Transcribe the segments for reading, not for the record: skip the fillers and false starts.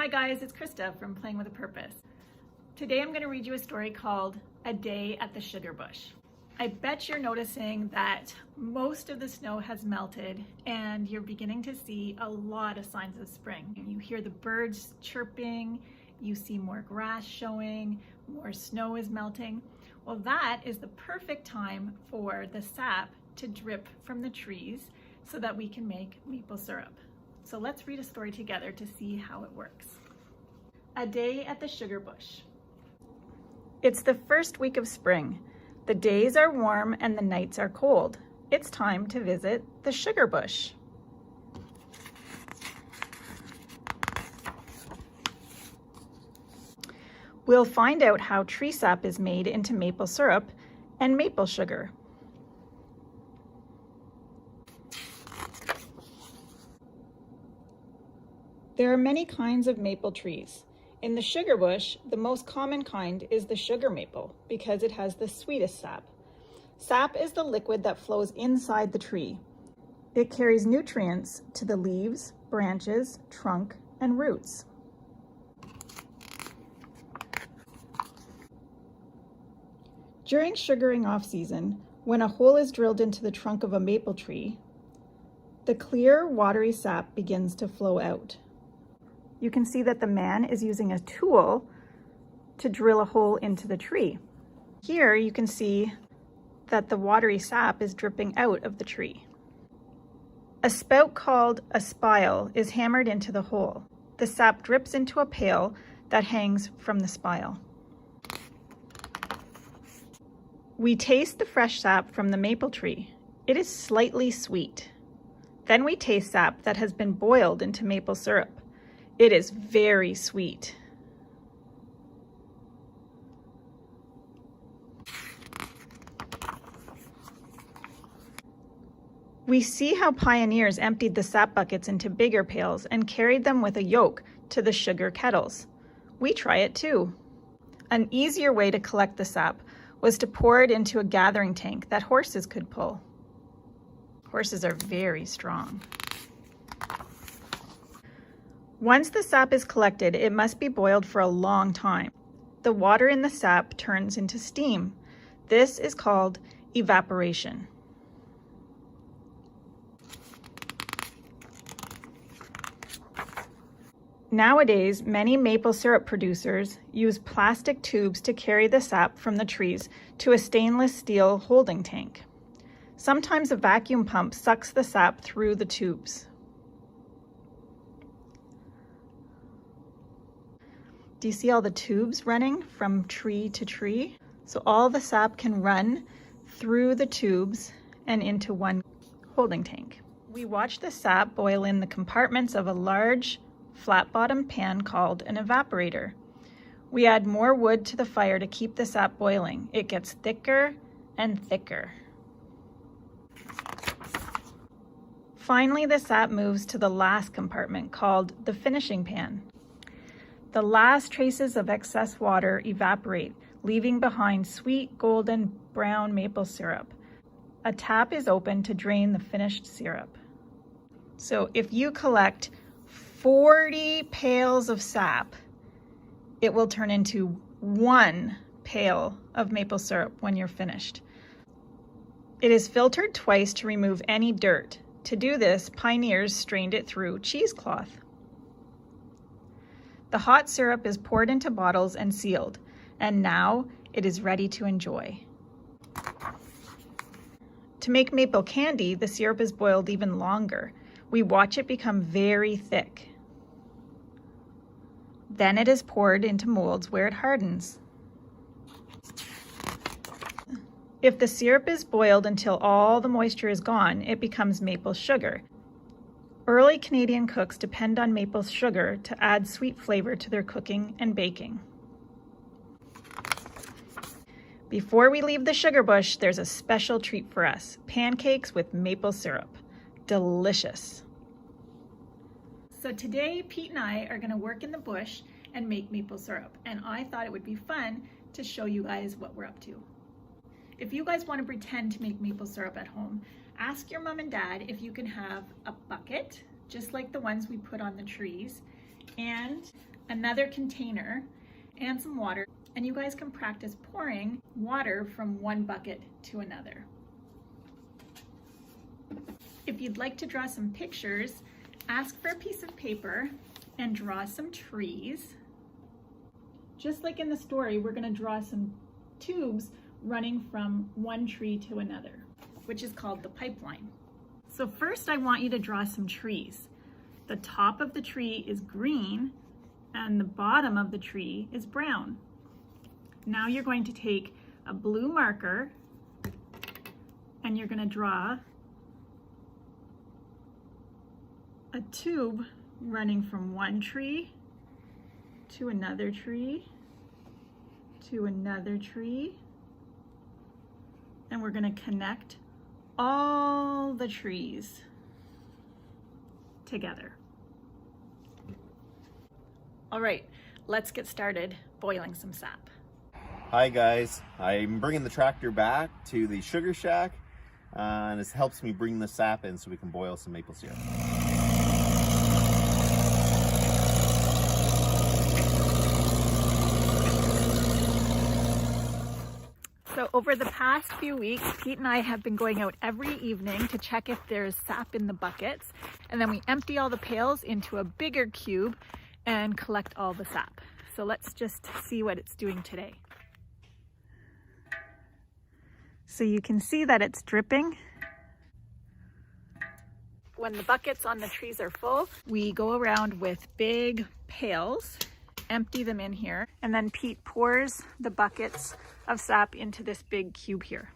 Hi guys, it's Krista from Playing with a Purpose. Today I'm going to read you a story called A Day at the Sugar Bush. I bet you're noticing that most of the snow has melted and you're beginning to see a lot of signs of spring. You hear the birds chirping, you see more grass showing, more snow is melting. Well, that is the perfect time for the sap to drip from the trees so that we can make maple syrup. So let's read a story together to see how it works. A Day at the Sugar Bush. It's the first week of spring. The days are warm and the nights are cold. It's time to visit the sugar bush. We'll find out how tree sap is made into maple syrup and maple sugar. There are many kinds of maple trees. In the sugar bush, the most common kind is the sugar maple because it has the sweetest sap. Sap is the liquid that flows inside the tree. It carries nutrients to the leaves, branches, trunk, and roots. During sugaring off season, when a hole is drilled into the trunk of a maple tree, the clear, watery sap begins to flow out. You can see that the man is using a tool to drill a hole into the tree. Here you can see that the watery sap is dripping out of the tree. A spout called a spile is hammered into the hole. The sap drips into a pail that hangs from the spile. We taste the fresh sap from the maple tree. It is slightly sweet. Then we taste sap that has been boiled into maple syrup. It is very sweet. We see how pioneers emptied the sap buckets into bigger pails and carried them with a yoke to the sugar kettles. We try it too. An easier way to collect the sap was to pour it into a gathering tank that horses could pull. Horses are very strong. Once the sap is collected, it must be boiled for a long time. The water in the sap turns into steam. This is called evaporation. Nowadays, many maple syrup producers use plastic tubes to carry the sap from the trees to a stainless steel holding tank. Sometimes a vacuum pump sucks the sap through the tubes. Do you see all the tubes running from tree to tree? So all the sap can run through the tubes and into one holding tank. We watch the sap boil in the compartments of a large flat-bottomed pan called an evaporator. We add more wood to the fire to keep the sap boiling. It gets thicker and thicker. Finally, the sap moves to the last compartment called the finishing pan. The last traces of excess water evaporate, leaving behind sweet golden brown maple syrup. A tap is opened to drain the finished syrup. So if you collect 40 pails of sap, it will turn into 1 pail of maple syrup when you're finished. It is filtered twice to remove any dirt. To do this, pioneers strained it through cheesecloth. The hot syrup is poured into bottles and sealed, and now it is ready to enjoy. To make maple candy, the syrup is boiled even longer. We watch it become very thick. Then it is poured into molds where it hardens. If the syrup is boiled until all the moisture is gone, it becomes maple sugar. Early Canadian cooks depend on maple sugar to add sweet flavor to their cooking and baking. Before we leave the sugar bush, there's a special treat for us: pancakes with maple syrup. Delicious. So today, Pete and I are going to work in the bush and make maple syrup, and I thought it would be fun to show you guys what we're up to. If you guys want to pretend to make maple syrup at home, ask your mom and dad if you can have a bucket, just like the ones we put on the trees, and another container, and some water, and you guys can practice pouring water from one bucket to another. If you'd like to draw some pictures, ask for a piece of paper and draw some trees. Just like in the story, we're going to draw some tubes running from one tree to another, which is called the pipeline. So first I want you to draw some trees. The top of the tree is green and the bottom of the tree is brown. Now you're going to take a blue marker and you're going to draw a tube running from one tree to another tree to another tree, and we're going to connect all the trees together. All right, let's get started boiling some sap. Hi guys, I'm bringing the tractor back to the sugar shack and this helps me bring the sap in so we can boil some maple syrup. So over the past few weeks, Pete and I have been going out every evening to check if there's sap in the buckets, and then we empty all the pails into a bigger cube and collect all the sap. So let's just see what it's doing today. So you can see that it's dripping. When the buckets on the trees are full, we go around with big pails, empty them in here, and then Pete pours the buckets of sap into this big cube here.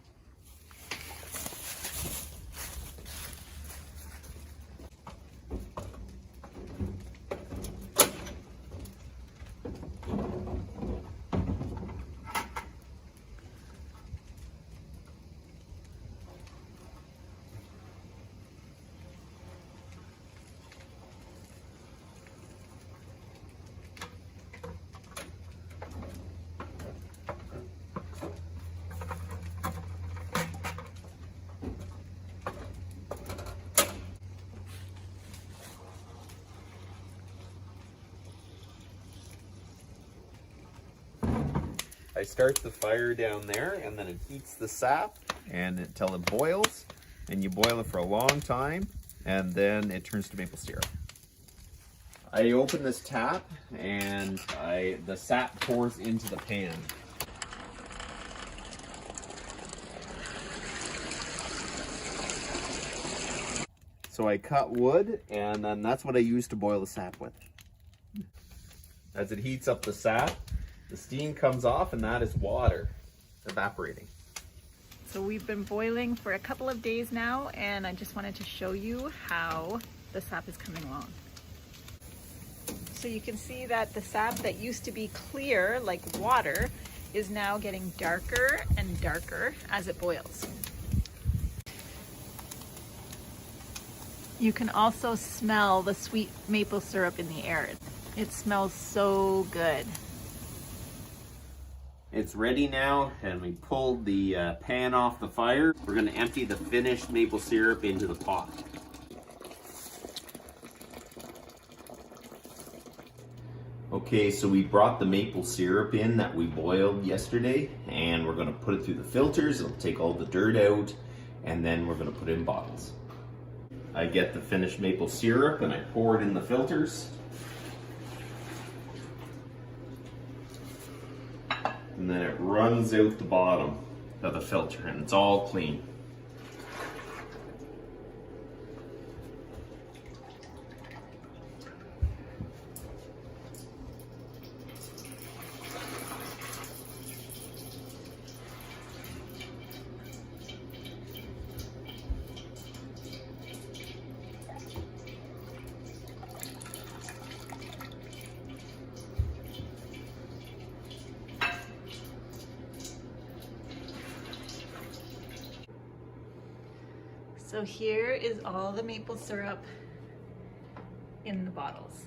I start the fire down there and then it heats the sap and until it boils, and you boil it for a long time and then it turns to maple syrup. I open this tap and the sap pours into the pan. So I cut wood and then that's what I use to boil the sap with. As it heats up the sap, the steam comes off and that is water evaporating. So we've been boiling for a couple of days now, and I just wanted to show you how the sap is coming along. So you can see that the sap that used to be clear like water is now getting darker and darker as it boils. You can also smell the sweet maple syrup in the air. It smells so good. It's ready now, and we pulled the pan off the fire. We're going to empty the finished maple syrup into the pot. Okay, so we brought the maple syrup in that we boiled yesterday, and we're going to put it through the filters. It'll take all the dirt out, and then we're going to put it in bottles. I get the finished maple syrup and I pour it in the filters. And then it runs out the bottom of the filter and it's all clean. So here is all the maple syrup in the bottles.